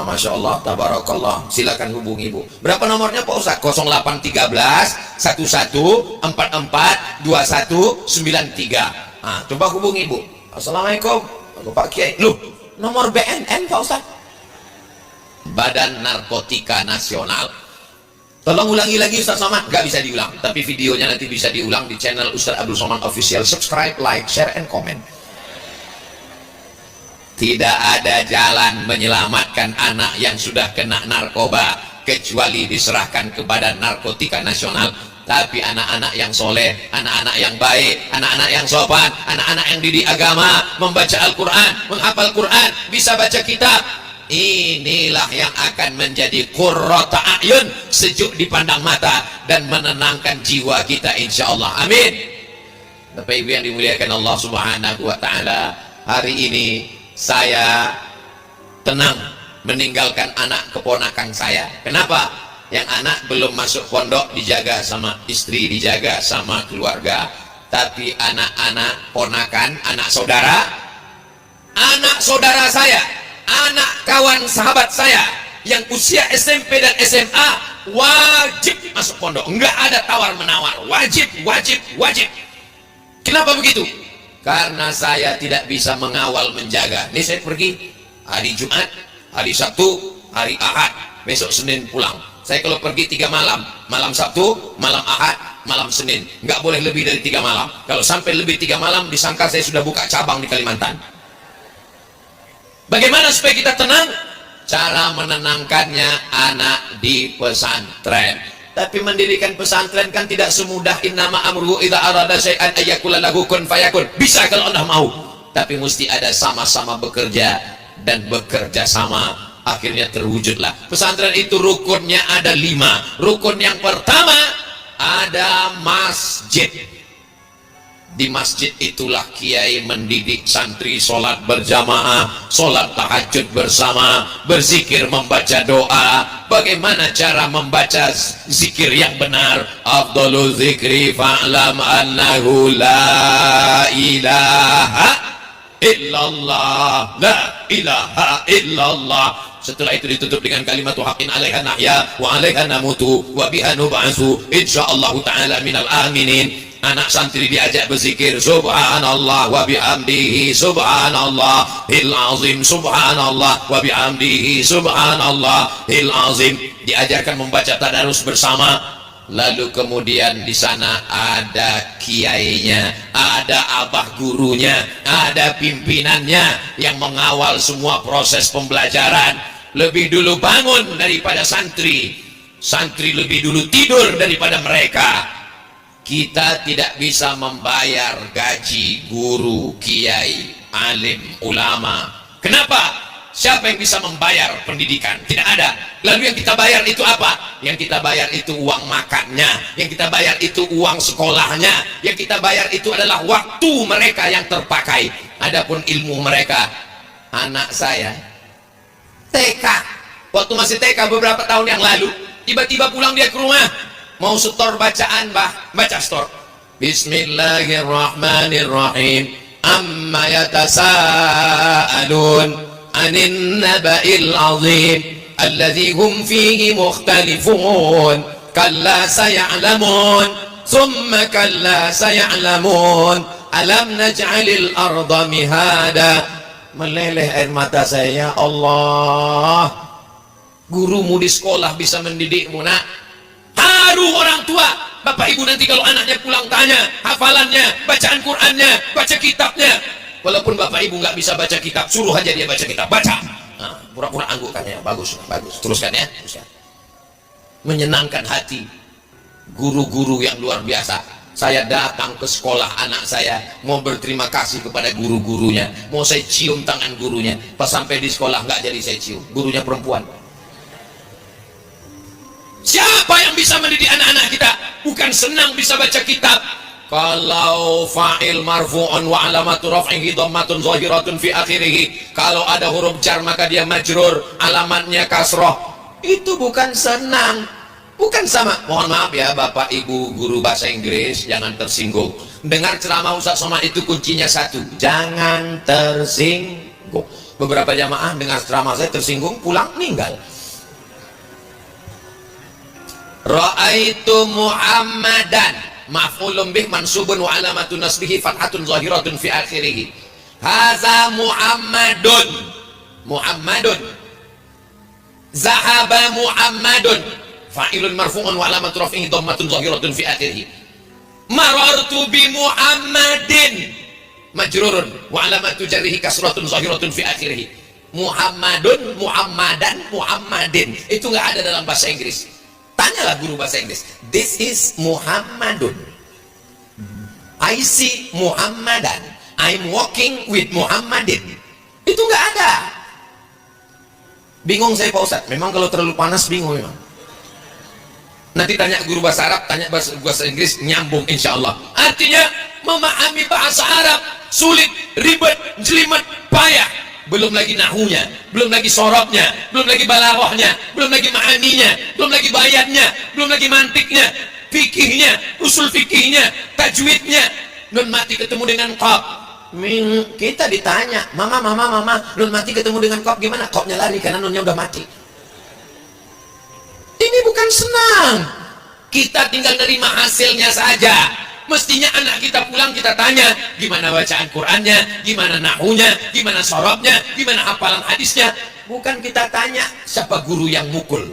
Masya Allah, tabarakallah. Silakan hubungi Bu. Berapa nomornya Pak Ustaz? 0813 11 44 21 93. Coba hubungi Bu. Assalamualaikum, aku Pak Kiai. Loh, nomor BNN Pak Ustaz. Badan Narkotika Nasional. Tolong ulangi lagi Ustaz Somad. Gak bisa diulang, tapi videonya nanti bisa diulang di channel Ustaz Abdul Somad Official. Subscribe, like, share, and comment. Tidak ada jalan menyelamatkan anak yang sudah kena narkoba kecuali diserahkan kepada Narkotika Nasional Tapi anak-anak yang soleh, anak-anak yang baik, anak-anak yang sopan, anak-anak yang didik agama, membaca Al-Quran, menghafal Quran, bisa baca kitab, inilah yang akan menjadi qurrata a'yun, sejuk dipandang mata dan menenangkan jiwa kita insyaallah. Amin. Bapak Ibu yang dimuliakan Allah Subhanahu wa taala, hari ini saya tenang meninggalkan anak keponakan saya. Kenapa? Yang anak belum masuk pondok dijaga sama istri, dijaga sama keluarga. Tapi anak-anak ponakan, anak saudara saya, anak kawan sahabat saya yang usia SMP dan SMA wajib masuk pondok. Enggak ada tawar-menawar, wajib. Kenapa begitu? Karena saya tidak bisa mengawal, menjaga. Ini saya pergi hari Jumat, hari Sabtu, hari Ahad, besok Senin pulang. Saya kalau pergi 3 malam, malam Sabtu, malam Ahad, malam Senin, nggak boleh lebih dari 3 malam. Kalau sampai lebih 3 malam, disangka saya sudah buka cabang di Kalimantan. Bagaimana supaya kita tenang? Cara menenangkannya anak di pesantren. Tapi mendirikan pesantren kan tidak semudah innama amruhu idza arada syai'an ayyakula lahu kun fayakun. Bisa kalau Anda mau, tapi mesti ada sama-sama bekerja dan bekerja sama. Akhirnya terwujudlah pesantren itu. Rukunnya ada 5. Rukun yang pertama ada masjid. Di masjid itulah kiai mendidik santri sholat berjamaah, sholat tahajud bersama, berzikir, membaca doa. Bagaimana cara membaca zikir yang benar? Afdhalu zikri fa'lam annahu la ilaha illallah, la ilaha illallah. Setelah itu ditutup dengan kalimat haqqin 'alaiha nahya wa 'alaiha namutu wa biha nub'atsu insyaallah taala minal aminin. Anak santri diajak berzikir subhanallah wa bihamdihi subhanallahil azim, subhanallah wa bihamdihi subhanallahil azim. Diajarkan membaca tadarus bersama. Lalu kemudian di sana ada kiainya, ada abah gurunya, ada pimpinannya yang mengawal semua proses pembelajaran. Lebih dulu bangun daripada santri, santri lebih dulu tidur daripada mereka. Kita tidak bisa membayar gaji guru, kiai, alim, ulama. Kenapa? Siapa yang bisa membayar pendidikan? Tidak ada. Lalu yang kita bayar itu apa? Yang kita bayar itu uang makannya, yang kita bayar itu uang sekolahnya, yang kita bayar itu adalah waktu mereka yang terpakai. Adapun ilmu mereka, anak saya TK, waktu masih TK beberapa tahun yang lalu, tiba-tiba pulang dia ke rumah, mau setor bacaan, baca setor. Bismillahirrahmanirrahim. Amma yatasaalun anin naba'il azim alladhi hum fihi mukhtalifun kalla saya'lamun thumma kalla saya'lamun alam naj'alil arda mihada. Meleleh air mata saya. Ya Allah, gurumu di sekolah bisa mendidikmu, nak. Haru orang tua. Bapak ibu nanti kalau anaknya pulang tanya hafalannya, bacaan Qur'annya, baca kitabnya. Walaupun bapak ibu nggak bisa baca kitab, suruh aja dia baca kitab, baca. Nah, pura-pura angguk kan ya, bagus, teruskan ya, teruskan. Menyenangkan hati guru-guru yang luar biasa. Saya datang ke sekolah anak saya, mau berterima kasih kepada guru-gurunya, mau saya cium tangan gurunya. Pas sampai di sekolah nggak jadi saya cium, gurunya perempuan. Siapa yang bisa mendidik anak-anak kita? Bukan senang bisa baca kitab. Kalau fa'il marfu'un wa alamatu raf'ihi dhammatun zahiratun fi akhirih, kalau ada huruf jar maka dia majrur, alamatnya kasroh. Itu bukan senang, bukan sama. Mohon maaf ya Bapak Ibu guru bahasa Inggris, jangan tersinggung. Dengar ceramah Ustaz Somad itu kuncinya satu, jangan tersinggung. Beberapa jamaah dengar ceramah saya tersinggung, pulang meninggal. Ra'aitu Muhammadan maf'ulun bih mansubun wa alamatun nasbihi fathatun zahiratun fi akhirih. Hadza Muhammadun. Muhammadun. Zahaba Muhammadun. Fa'ilun marfu'un wa alamatu raf'ihi dhammatun zahiratun fi akhirih. Marartu bi Muhammadin. Majrurun wa alamatu jarrihi kasratun zahiratun fi akhirih. Muhammadun, Muhammadan, Muhammadin. Itu enggak ada dalam bahasa Inggris. Tanyalah guru bahasa Inggris, this is Muhammadun, I see Muhammadan, I'm walking with Muhammadin. Itu nggak ada. Bingung saya Pak Ustadz, memang kalau terlalu panas bingung memang. Nanti tanya guru bahasa Arab, tanya bahasa Inggris, nyambung insya Allah. Artinya memahami bahasa Arab sulit, ribet, jelimet, payah. Belum lagi nahunya, belum lagi sorobnya, belum lagi balaghahnya, belum lagi ma'aninya, belum lagi bayannya, belum lagi mantiknya, fikihnya, usul fikihnya, tajwidnya. Nun mati ketemu dengan qaf. Kita ditanya, mama, nun mati ketemu dengan qaf gimana? Qafnya lari karena nunnya udah mati. Ini bukan senang. Kita tinggal nerima hasilnya saja. Mestinya anak kita pulang kita tanya, gimana bacaan Qur'annya, gimana nahunya, gimana sorobnya, gimana hafalan hadisnya. Bukan kita tanya siapa guru yang mukul,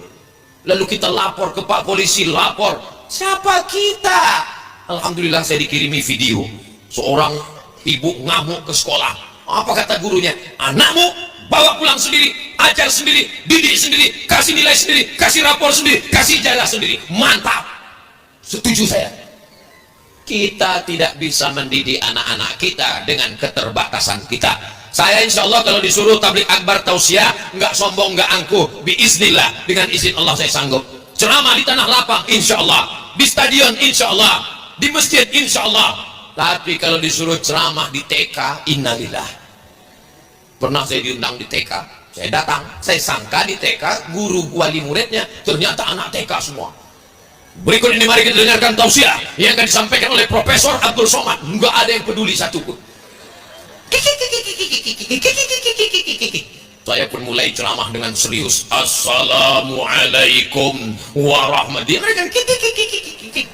lalu kita lapor ke Pak Polisi, lapor. Siapa kita? Alhamdulillah saya dikirimi video seorang ibu ngamuk ke sekolah. Apa kata gurunya? Anakmu bawa pulang sendiri, ajar sendiri, didik sendiri, kasih nilai sendiri, kasih rapor sendiri, kasih ijazah sendiri. Mantap, setuju saya. Kita tidak bisa mendidik anak-anak kita dengan keterbatasan kita. Saya insya Allah kalau disuruh tabligh akbar tausiah, nggak sombong, nggak angkuh, biiznillah, dengan izin Allah saya sanggup. Ceramah di tanah lapang insya Allah, di stadion insya Allah, di masjid insya Allah. Tapi kalau disuruh ceramah di TK, innalillah. Pernah saya diundang di TK, saya datang, saya sangka di TK guru wali muridnya ternyata anak TK semua. Berikut ini mari kita dengarkan tausiah yang akan disampaikan oleh Profesor Abdul Somad. Enggak ada yang peduli satupun. Saya pun mulai ceramah dengan serius. Assalamualaikum warahmatullahi wabarakatuh.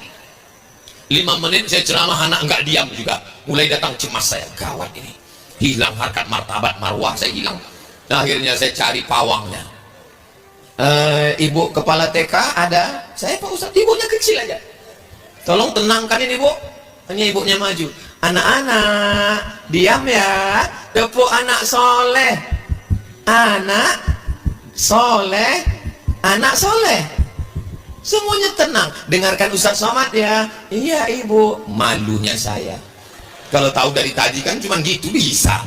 5 menit saya ceramah, anak enggak diam juga. Mulai datang cemas saya, gawat ini. Hilang harkat martabat marwah saya hilang. Nah, akhirnya saya cari pawangnya. Ibu kepala TK ada? Saya Pak Ustadz, ibunya kecil aja. Tolong tenangkan ini Bu. Hanya ibunya maju. Anak-anak, diam ya. Tepuk anak soleh. Anak soleh. Anak soleh. Semuanya tenang. Dengarkan Ustadz Somad ya. Iya Ibu. Malunya saya. Kalau tahu dari tadi kan cuma gitu bisa.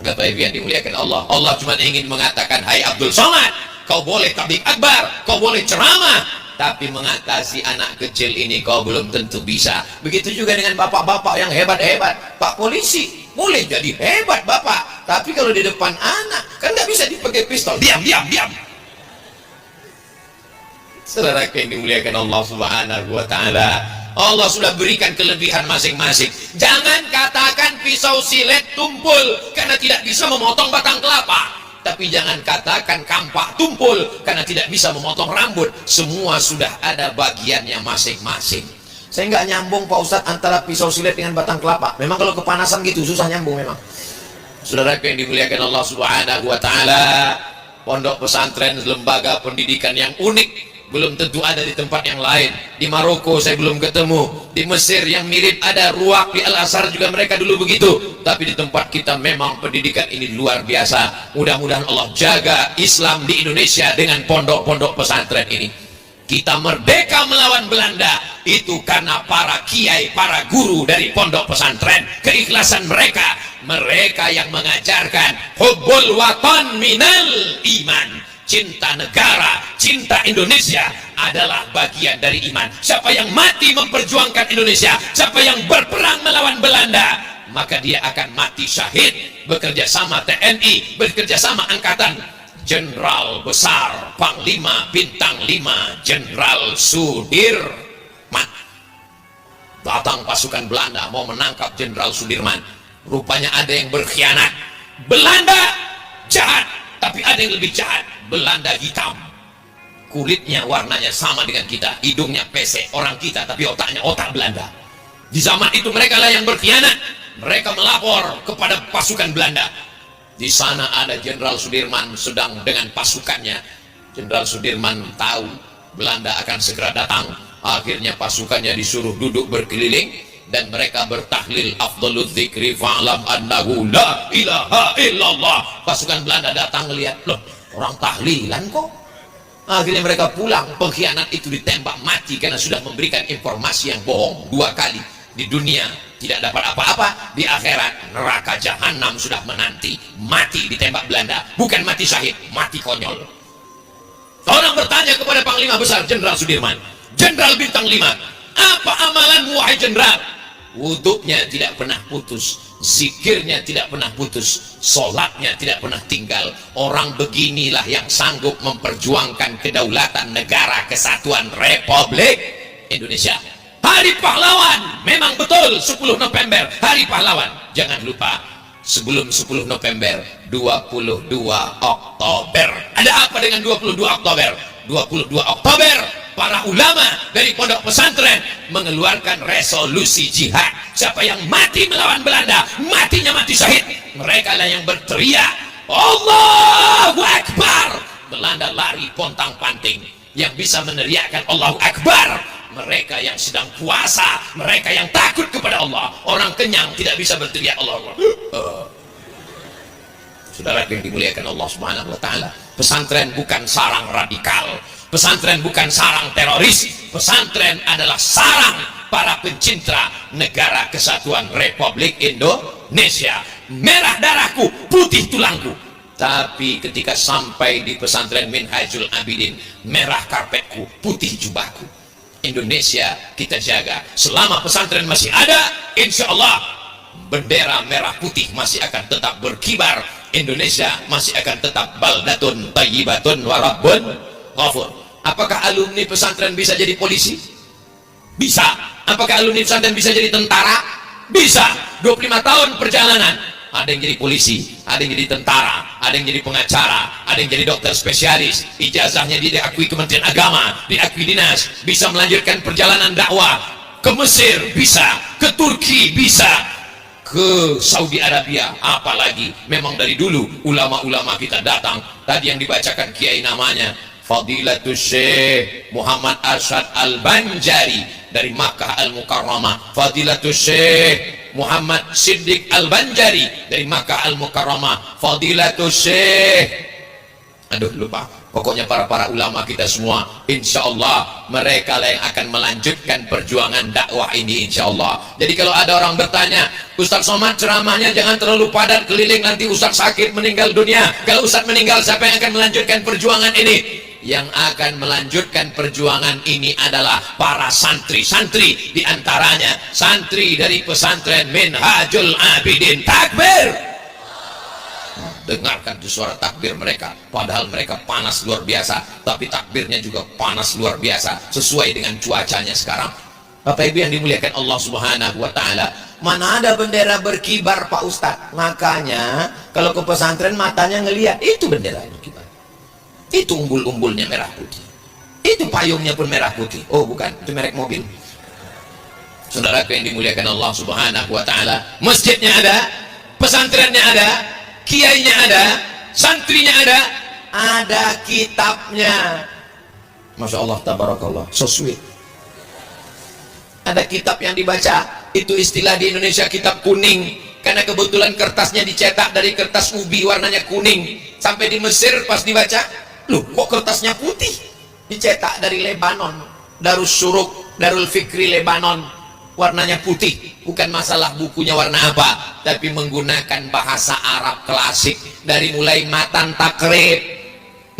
Bapak Ibu yang dimuliakan Allah, Allah cuma ingin mengatakan, hai Abdul Somad, kau boleh tabligh akbar, kau boleh ceramah, tapi mengatasi anak kecil ini kau belum tentu bisa. Begitu juga dengan bapak-bapak yang hebat-hebat. Pak Polisi boleh jadi hebat bapak, tapi kalau di depan anak kan nggak bisa dipakai pistol. Diam. Saudara yang dimuliakan Allah Subhanahu wa Ta'ala, Allah sudah berikan kelebihan masing-masing. Jangan katakan pisau silet tumpul karena tidak bisa memotong batang kelapa. Tapi jangan katakan kampak tumpul karena tidak bisa memotong rambut. Semua sudah ada bagiannya masing-masing. Saya nggak nyambung Pak Ustadz antara pisau silet dengan batang kelapa. Memang kalau kepanasan gitu susah nyambung memang. Saudara yang dimuliakan Allah Subhanahu wa Ta'ala, pondok pesantren lembaga pendidikan yang unik belum tentu ada di tempat yang lain. Di Maroko saya belum ketemu, di Mesir yang mirip ada, Ruak, di Al-Azhar juga mereka dulu begitu. Tapi di tempat kita memang pendidikan ini luar biasa. Mudah-mudahan Allah jaga Islam di Indonesia dengan pondok-pondok pesantren ini. Kita merdeka melawan Belanda itu karena para kiai, para guru dari pondok pesantren. Keikhlasan mereka, mereka yang mengajarkan hubbul watan minal iman. Cinta negara, cinta Indonesia adalah bagian dari iman. Siapa yang mati memperjuangkan Indonesia, siapa yang berperang melawan Belanda, maka dia akan mati syahid bekerja sama TNI, bekerja sama angkatan. Jenderal besar Panglima bintang 5 Jenderal Sudirman. Datang pasukan Belanda mau menangkap Jenderal Sudirman. Rupanya ada yang berkhianat. Belanda jahat, tapi ada yang lebih jahat. Belanda hitam, kulitnya warnanya sama dengan kita, hidungnya pesek orang kita, tapi otaknya otak Belanda. Di zaman itu mereka lah yang berkhianat. Mereka melapor kepada pasukan Belanda. Di sana ada Jenderal Sudirman sedang dengan pasukannya. Jenderal Sudirman tahu Belanda akan segera datang. Akhirnya pasukannya disuruh duduk berkeliling dan mereka bertahlil afdhaludz dzikri fa'lam annahu la ilaha illallah. Pasukan Belanda datang melihat, loh orang tahlilan kok, Akhirnya mereka pulang, pengkhianat itu ditembak mati karena sudah memberikan informasi yang bohong 2 kali. Di dunia tidak dapat apa-apa, di akhirat neraka jahanam sudah menanti. Mati ditembak Belanda, bukan mati syahid, mati konyol. Orang bertanya kepada Panglima Besar Jenderal Sudirman, Jenderal Bintang 5, apa amalanmu wahai jenderal? Wuduknya tidak pernah putus, zikirnya tidak pernah putus, sholatnya tidak pernah tinggal. Orang beginilah yang sanggup memperjuangkan kedaulatan negara kesatuan Republik Indonesia. Hari Pahlawan, memang betul 10 November Hari Pahlawan. Jangan lupa sebelum 10 November 22 Oktober. Ada apa dengan 22 Oktober? 22 Oktober para ulama dari pondok pesantren mengeluarkan resolusi jihad. Siapa yang mati melawan Belanda, matinya mati syahid. Mereka lah yang berteriak Allahu Akbar. Belanda lari pontang-panting. Yang bisa meneriakkan Allahu Akbar mereka yang sedang puasa, mereka yang takut kepada Allah. Orang kenyang tidak bisa berteriak Allahu Akbar. Saudara yang dimuliakan Allah Subhanahu wa taala, pesantren bukan sarang radikal. Pesantren bukan sarang teroris. Pesantren adalah sarang para pencinta negara kesatuan Republik Indonesia. Merah darahku, putih tulangku. Tapi ketika sampai di pesantren Minhajul Abidin, merah karpetku, putih jubahku. Indonesia kita jaga. Selama pesantren masih ada, insya Allah bendera merah putih masih akan tetap berkibar. Indonesia masih akan tetap baldatun tayyibatun warabbun ghafur. Apakah alumni pesantren bisa jadi polisi? Bisa. Apakah alumni pesantren bisa jadi tentara? Bisa. 25 tahun perjalanan, ada yang jadi polisi, ada yang jadi tentara, ada yang jadi pengacara, ada yang jadi dokter spesialis. Ijazahnya dia diakui Kementerian Agama, diakui dinas, bisa melanjutkan perjalanan dakwah ke Mesir, bisa ke Turki, bisa ke Saudi Arabia. Apalagi memang dari dulu ulama-ulama kita datang. Tadi yang dibacakan kiai namanya Fadilatul Syekh Muhammad Arsyad Al-Banjari dari Makkah Al-Mukarramah. Fadilatul Syekh Muhammad Siddiq Al-Banjari dari Makkah Al-Mukarramah. Fadilatul Syekh, aduh lupa, pokoknya para ulama kita semua, insya Allah mereka lah yang akan melanjutkan perjuangan dakwah ini, insya Allah. Jadi kalau ada orang bertanya, Ustaz Somad ceramahnya jangan terlalu padat keliling, nanti Ustaz sakit meninggal dunia. Kalau Ustaz meninggal, siapa yang akan melanjutkan perjuangan ini? Yang akan melanjutkan perjuangan ini adalah para santri-santri, diantaranya santri dari pesantren Minhajul Abidin. Takbir! Dengarkan tuh suara takbir mereka, padahal mereka panas luar biasa, tapi takbirnya juga panas luar biasa sesuai dengan cuacanya sekarang. Bapak Ibu yang dimuliakan Allah Subhanahu wa taala, mana ada bendera berkibar Pak Ustadz? Makanya kalau ke pesantren matanya ngelihat itu bendera berkibar. Itu umbul-umbulnya merah putih, itu payungnya pun merah putih. Oh bukan, itu merek mobil. Saudaraku yang dimuliakan Allah Subhanahu wa taala, masjidnya ada, pesantrennya ada, kiainya ada, santrinya ada kitabnya. Masya Allah, tabarakallah, so sweet. Ada kitab yang dibaca, itu istilah di Indonesia kitab kuning, karena kebetulan kertasnya dicetak dari kertas ubi warnanya kuning. Sampai di Mesir pas dibaca, loh kok kertasnya putih? Dicetak dari Lebanon, Darus Syuruk, Darul Fikri Lebanon, warnanya putih. Bukan masalah bukunya warna apa, tapi menggunakan bahasa Arab klasik. Dari mulai matan takrib,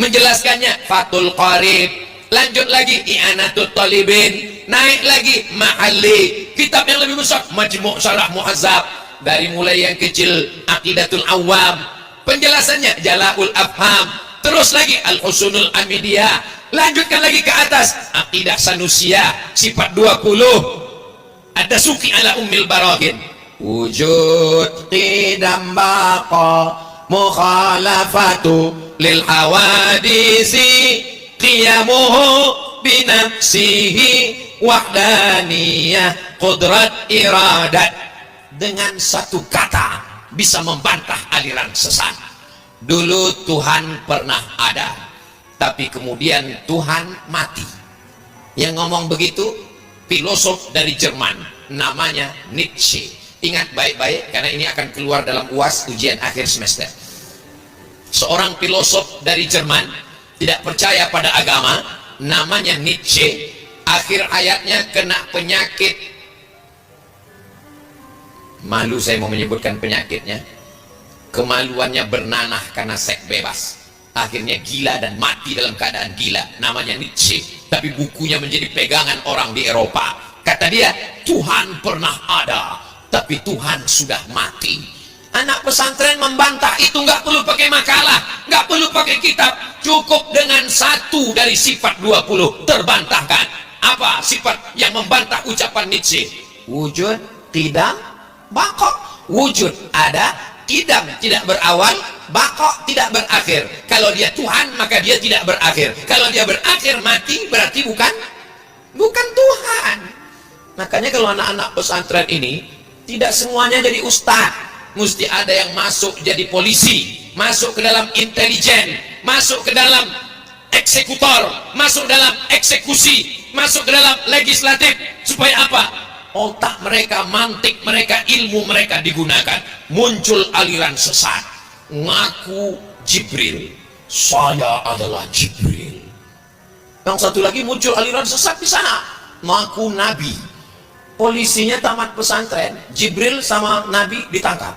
menjelaskannya Fathul Qarib, lanjut lagi I'anatul Talibin, naik lagi Mahalli, kitab yang lebih besar Majmu' Syarah Muhazzab. Dari mulai yang kecil Aqidatul Awam, penjelasannya Jala'ul Afham, terus lagi Al-Husunul Amidiyah, lanjutkan lagi ke atas Aqidah Sanusiyah, sifat 20, ada Suki ala Ummil Barahin, wujud qidam baqa mukhalafatu lil hawadisi qiyamuhu binafsihi wahdaniyah qudrat iradat. Dengan satu kata bisa membantah aliran sesat. Dulu Tuhan pernah ada, tapi kemudian Tuhan mati. Yang ngomong begitu filosof dari Jerman, namanya Nietzsche. Ingat baik-baik karena ini akan keluar dalam UAS ujian akhir semester. Seorang filosof dari Jerman tidak percaya pada agama, namanya Nietzsche, akhir ayatnya kena penyakit, malu saya mau menyebutkan penyakitnya, kemaluannya bernanah karena seks bebas, akhirnya gila dan mati dalam keadaan gila, namanya Nietzsche, tapi bukunya menjadi pegangan orang di Eropa. Kata dia, Tuhan pernah ada, tapi Tuhan sudah mati. Anak pesantren membantah itu, nggak perlu pakai makalah, nggak perlu pakai kitab, cukup dengan satu dari sifat 20 terbantahkan. Apa sifat yang membantah ucapan Nietzsche? Wujud, tidak, bakok. Wujud ada, tidak berawal, bakok tidak berakhir. Kalau dia Tuhan maka dia tidak berakhir. Kalau dia berakhir mati berarti bukan Tuhan. Makanya kalau anak-anak pesantren ini tidak semuanya jadi ustadz. Mesti ada yang masuk jadi polisi, masuk ke dalam intelijen, masuk ke dalam eksekutor, masuk dalam eksekusi, masuk ke dalam legislatif. Supaya apa? Otak mereka, mantik mereka, ilmu mereka digunakan. Muncul aliran sesat, ngaku Jibril, saya adalah Jibril. Yang satu lagi muncul aliran sesat di sana, ngaku Nabi. Polisinya tamat pesantren, Jibril sama Nabi ditangkap,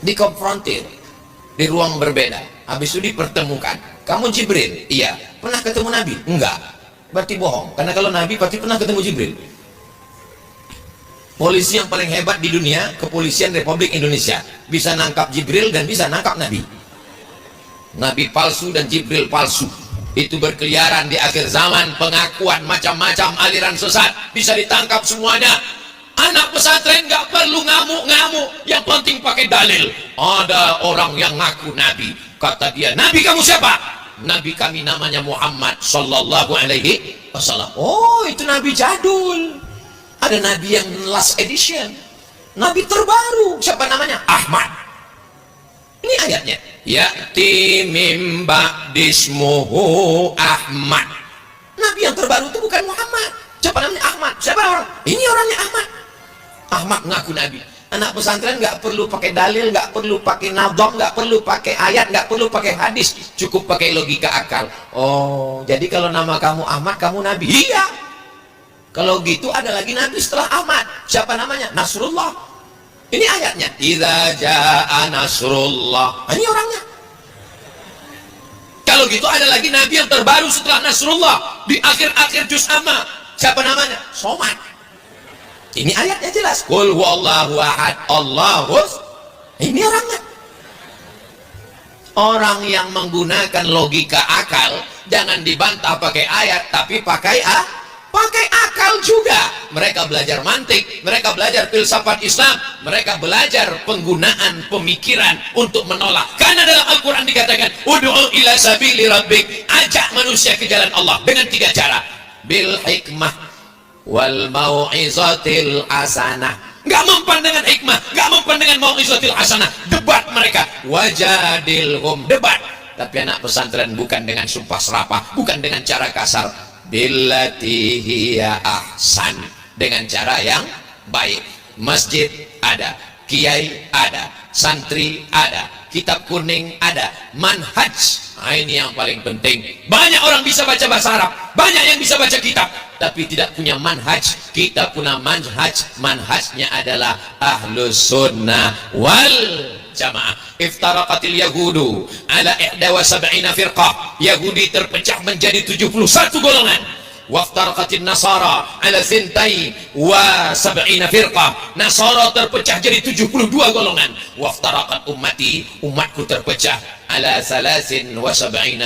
dikonfrontir di ruang berbeda, habis itu dipertemukan. Kamu Jibril? Iya. Pernah ketemu Nabi? Enggak. Berarti bohong, karena kalau Nabi pasti pernah ketemu Jibril. Polisi yang paling hebat di dunia, Kepolisian Republik Indonesia, bisa nangkap Jibril dan bisa nangkap Nabi. Nabi palsu dan Jibril palsu itu berkeliaran di akhir zaman, pengakuan macam-macam aliran sesat bisa ditangkap semuanya. Anak pesantren nggak perlu ngamuk-ngamuk, yang penting pakai dalil. Ada orang yang ngaku Nabi, kata dia, Nabi kamu siapa? Nabi kami namanya Muhammad sallallahu alaihi wasallam. Oh, itu Nabi jadul. Ada Nabi yang last edition, Nabi terbaru, siapa namanya? Ahmad. Ini ayatnya, ya'ti mim ba'dismuhu Ahmad. Nabi yang terbaru itu bukan Muhammad. Siapa namanya? Ahmad. Siapa orang? Ini orangnya Ahmad. Ahmad ngaku Nabi. Anak pesantren nggak perlu pakai dalil, nggak perlu pakai nadham, nggak perlu pakai ayat, nggak perlu pakai hadis, cukup pakai logika akal. Oh, jadi kalau nama kamu Ahmad, kamu Nabi? Iya. Kalau gitu ada lagi Nabi setelah Ahmad. Siapa namanya? Nasrullah. Ini ayatnya, idza jaa nasrullah. Ini orangnya. Kalau gitu ada lagi Nabi yang terbaru setelah Nasrullah di akhir-akhir juz amma. Siapa namanya? Somad. Ini ayatnya jelas. Qul huwallahu ahad, Allahus. Ini orangnya. Orang yang menggunakan logika akal jangan dibantah pakai ayat, tapi pakai akal juga. Mereka belajar mantik, mereka belajar filsafat Islam, mereka belajar penggunaan pemikiran untuk menolak. Karena dalam Al-Quran dikatakan, ud'u ila sabili rabbik, ajak manusia ke jalan Allah dengan 3 cara. Bil hikmah wal mau'izatil hasanah. Gak mempan dengan hikmah, gak mempan dengan mau'izatil hasanah. Debat mereka, wajadilhum, debat. Tapi anak pesantren bukan dengan sumpah serapah, bukan dengan cara kasar, billati hiya ahsan, dengan cara yang baik. Masjid ada, kiai ada, santri ada, kitab kuning ada, manhaj. Nah, ini yang paling penting. Banyak orang bisa baca bahasa Arab, banyak yang bisa baca kitab, tapi tidak punya manhaj. Kita punya manhaj, manhajnya adalah ahlus sunnah wal jamaah. Iftaraqatil yahudu ala 71 firqah. Yahudi terpecah menjadi 71 golongan. Waftaraqatin nasara ala 72 firqah. Nasara terpecah jadi 72 golongan. Waftaraqat ummati, umatku terpecah ala 73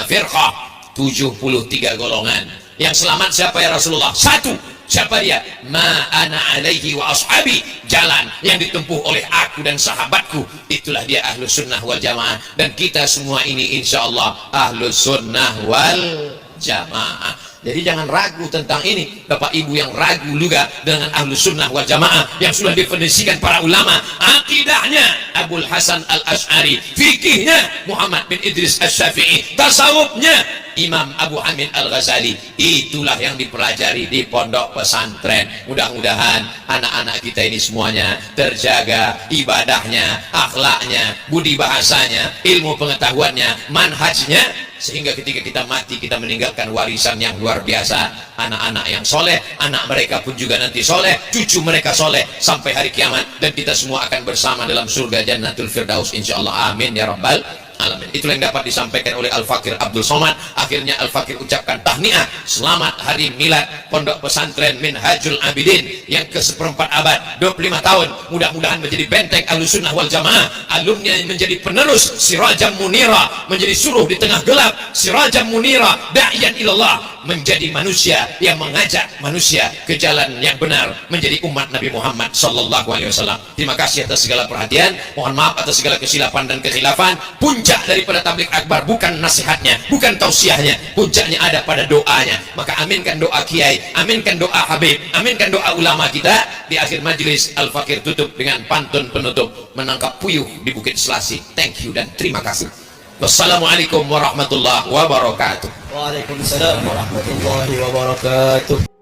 firqah, 73 golongan. Yang selamat siapa ya Rasulullah? Satu. Siapa dia? Ma ana alaihi wa ashabi, jalan yang ditempuh oleh aku dan sahabatku. Itulah dia ahlus sunnah wal jamaah. Dan kita semua ini insya Allah ahlus sunnah wal jamaah. Jadi jangan ragu tentang ini. Bapak ibu yang ragu juga dengan ahlus sunnah wal jamaah yang sudah definisikan para ulama, akidahnya Abul Hasan al-Ash'ari, fikihnya Muhammad bin Idris al-Syafi'i, tasawufnya Imam Abu Hamid Al-Ghazali. Itulah yang dipelajari di pondok pesantren. Mudah-mudahan anak-anak kita ini semuanya terjaga ibadahnya, akhlaknya, budi bahasanya, ilmu pengetahuannya, manhajnya, sehingga ketika kita mati kita meninggalkan warisan yang luar biasa. Anak-anak yang soleh, anak mereka pun juga nanti soleh, cucu mereka soleh sampai hari kiamat, dan kita semua akan bersama dalam surga Jannatul Firdaus insyaallah. Amin ya rabbal alamin. Itulah yang dapat disampaikan oleh Al-Fakir Abdul Somad. Akhirnya Al-Fakir ucapkan tahniah, selamat hari milad pondok pesantren Minhajul Abidin yang ke-1/4 abad, 25 tahun. Mudah-mudahan menjadi benteng Ahlussunnah wal Jamaah, alumni menjadi penerus sirajam munira, menjadi suruh di tengah gelap, sirajam munira da'iyan ilallah, menjadi manusia yang mengajak manusia ke jalan yang benar, menjadi umat Nabi Muhammad sallallahu alaihi wasallam. Terima kasih atas segala perhatian, mohon maaf atas segala kesilapan dan kekhilafan. Puncak daripada tabligh akbar bukan nasihatnya, bukan tausiahnya, puncaknya ada pada doanya. Maka aminkan doa kiai, aminkan doa habib, aminkan doa ulama kita. Di akhir majlis Al-Fakir tutup dengan pantun penutup, menangkap puyuh di Bukit Selasi. Thank you dan terima kasih. Wassalamualaikum warahmatullahi wabarakatuh. Waalaikumsalam warahmatullahi wabarakatuh.